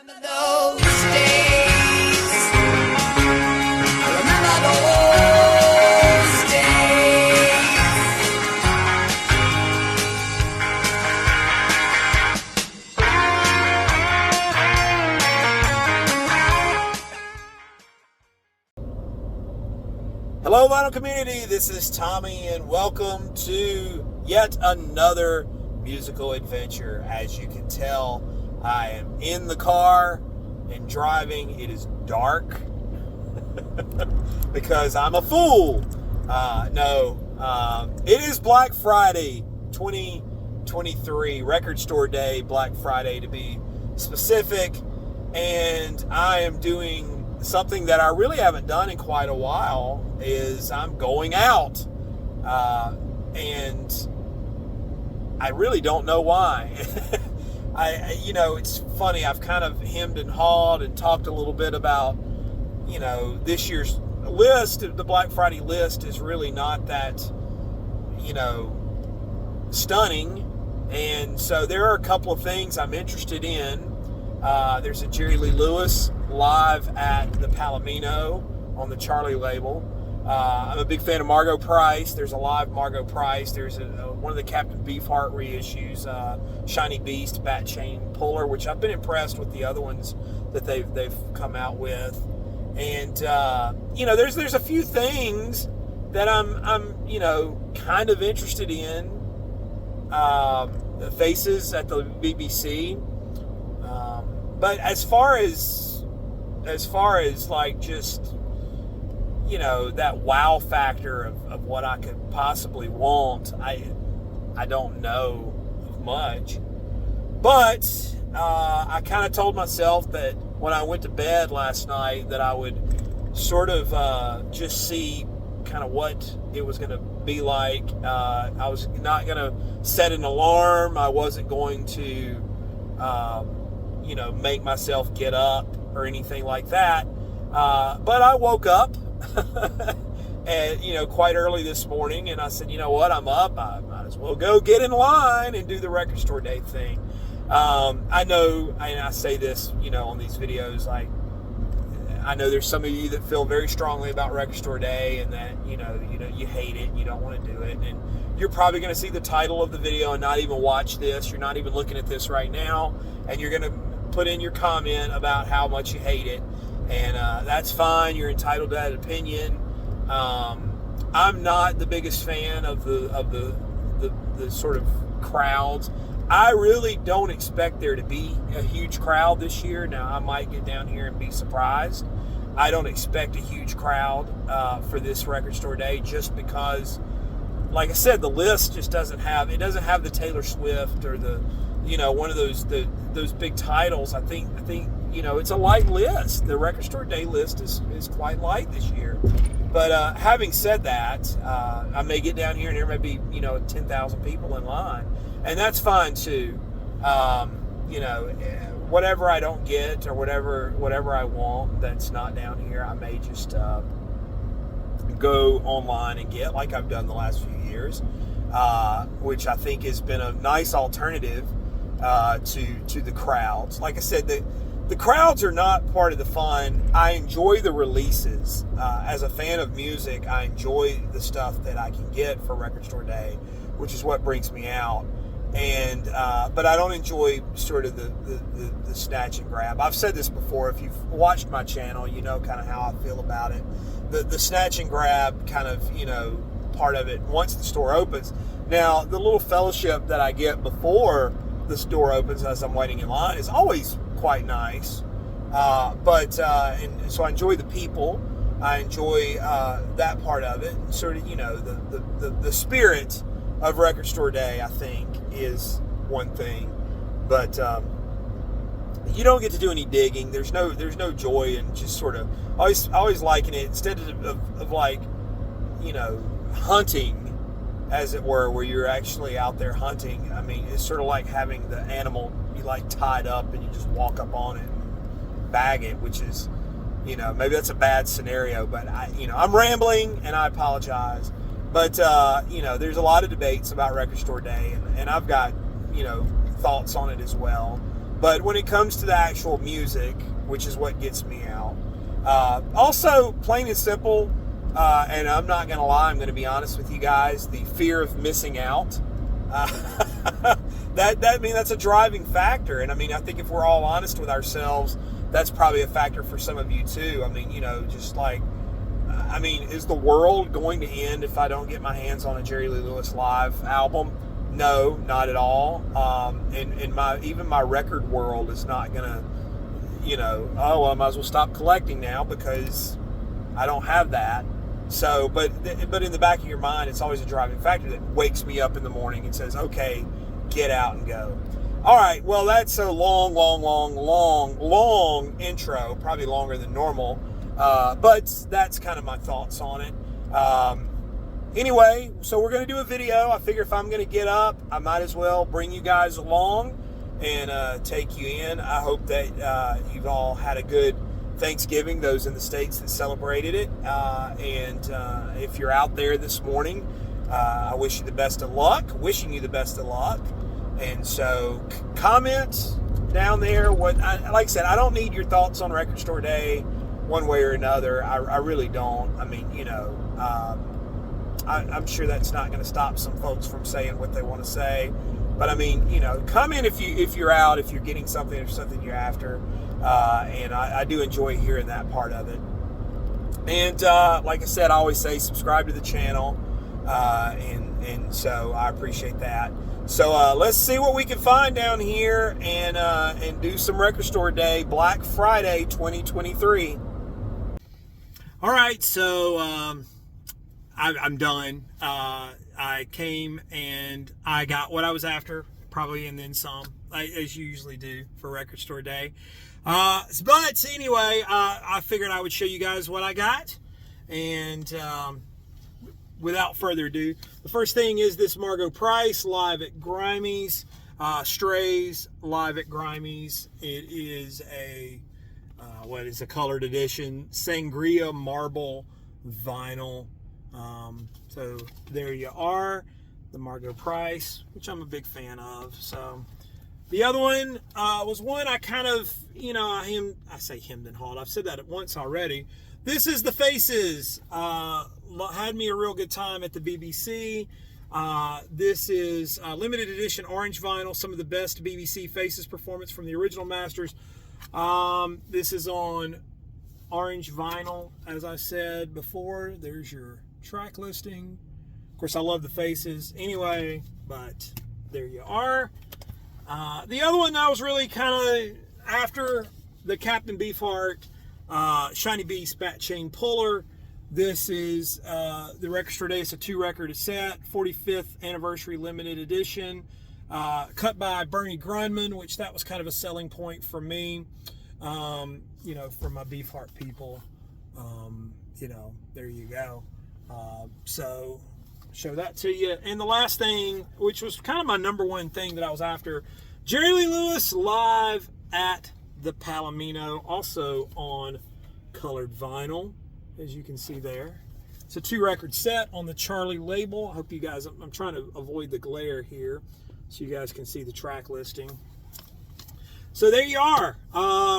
Those days. I remember those days. Hello, Vinyl community. This is Tommy, and welcome to yet another musical adventure. As you can tell, I am in the car and driving. It is dark because I'm a fool. It is Black Friday 2023, Record Store Day, Black Friday to be specific, and I am doing something that I really haven't done in quite a while. Is I'm going out, and I really don't know why. It's funny. I've kind of hemmed and hawed and talked a little bit about, this year's list. The Black Friday list is really not that, stunning. And so there are a couple of things I'm interested in. There's a Jerry Lee Lewis live at the Palomino on the Charlie label. I'm a big fan of Margo Price. There's a live Margo Price. There's one of the Captain Beefheart reissues, Shiny Beast Bat Chain Puller, which I've been impressed with the other ones that they've come out with. And there's a few things that I'm kind of interested in. The Faces at the BBC. But as far as like just that wow factor of what I could possibly want, I don't know much. But I kind of told myself that when I went to bed last night that I would sort of just see kind of what it was going to be like. I was not going to set an alarm. I wasn't going to make myself get up or anything like that. But I woke up and quite early this morning, and I said, you know what, I'm up, I might as well go get in line and do the Record Store Day thing. I know, and I say this on these videos, like, I know there's some of you that feel very strongly about Record Store Day, and that you hate it, you don't want to do it, and you're probably going to see the title of the video and not even watch this. You're not even looking at this right now, and you're going to put in your comment about how much you hate it. And that's fine. You're entitled to that opinion. I'm not the biggest fan of the sort of crowds. I really don't expect there to be a huge crowd this year. Now, I might get down here and be surprised. I don't expect a huge crowd for this Record Store Day, just because, like I said, the list just doesn't have the Taylor Swift or the one of those big titles. I think it's a light list. The Record Store Day list is quite light this year. But having said that, I may get down here and there may be 10,000 people in line, and that's fine too. Whatever I don't get or whatever I want that's not down here, I may just go online and get, like I've done the last few years, which I think has been a nice alternative to the crowds. Like I said, the crowds are not part of the fun. I enjoy the releases. As a fan of music, I enjoy the stuff that I can get for Record Store Day, which is what brings me out. And but I don't enjoy sort of the snatch and grab. I've said this before. If you've watched my channel, you know kind of how I feel about it. The snatch and grab kind of part of it once the store opens. Now, the little fellowship that I get before the store opens as I'm waiting in line is always quite nice, and so I enjoy the people. I enjoy that part of it. Sort of, the spirit of Record Store Day, I think, is one thing, but you don't get to do any digging. There's no joy in just sort of always liking it, instead of like hunting, as it were, where you're actually out there hunting. I mean, it's sort of like having the animal be like tied up and you just walk up on it and bag it, which is, maybe that's a bad scenario, but I'm rambling and I apologize. But, there's a lot of debates about Record Store Day, and I've got, thoughts on it as well. But when it comes to the actual music, which is what gets me out, also plain and simple, and I'm not going to lie, I'm going to be honest with you guys, the fear of missing out. That's a driving factor. And I mean, I think if we're all honest with ourselves, that's probably a factor for some of you too. I mean, just like, is the world going to end if I don't get my hands on a Jerry Lee Lewis live album? No, not at all. And my record world is not gonna, I might as well stop collecting now because I don't have that. So, but in the back of your mind, it's always a driving factor that wakes me up in the morning and says, okay, get out and go. All right, well, that's a long intro, probably longer than normal, but that's kind of my thoughts on it. Anyway, so we're going to do a video. I figure if I'm going to get up, I might as well bring you guys along and take you in. I hope that you've all had a good Thanksgiving, those in the States that celebrated it. And if you're out there this morning, I wish you the best of luck, wishing you the best of luck. And so comment down there. Like I said, I don't need your thoughts on Record Store Day one way or another. I really don't. I mean, I'm sure that's not going to stop some folks from saying what they want to say. But I mean, comment if you're out, if you're getting something or something you're after. And I do enjoy hearing that part of it. And like I said, I always say subscribe to the channel. And so I appreciate that. So let's see what we can find down here and do some Record Store Day, Black Friday 2023. All right, so I'm done. I came and I got what I was after, probably, and then some, as you usually do for Record Store Day. But anyway, I figured I would show you guys what I got. And without further ado, the first thing is this Margo Price live at Grimey's, Strays live at Grimey's. It is a colored edition Sangria marble vinyl. So there you are, the Margo Price, which I'm a big fan of. So the other one was one I kind of, I say hemmed and hawed. I've said that once already. This is the Faces. Had me a real good time at the BBC. This is limited edition orange vinyl. Some of the best BBC Faces performance from the original masters. This is on orange vinyl, as I said before. There's your track listing. Of course, I love the Faces anyway, but there you are. The other one I was really kind of after, the Captain Beefheart Shiny Beast Bat Chain Puller. This is the Record Store Day. It's a 2-record set, 45th anniversary limited edition, cut by Bernie Grundman, which that was kind of a selling point for me, for my Beefheart people. There you go. So show that to you. And the last thing, which was kind of my number one thing that I was after, Jerry Lee Lewis live at the Palomino, also on colored vinyl, as you can see there. It's a 2-record set on the Charlie label. I hope you guys, I'm trying to avoid the glare here so you guys can see the track listing. So there you are,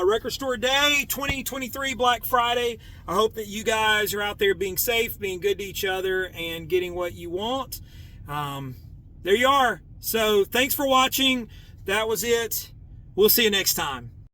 Record Store Day 2023, Black Friday. I hope that you guys are out there being safe, being good to each other, and getting what you want. There you are. So thanks for watching. That was it. We'll see you next time.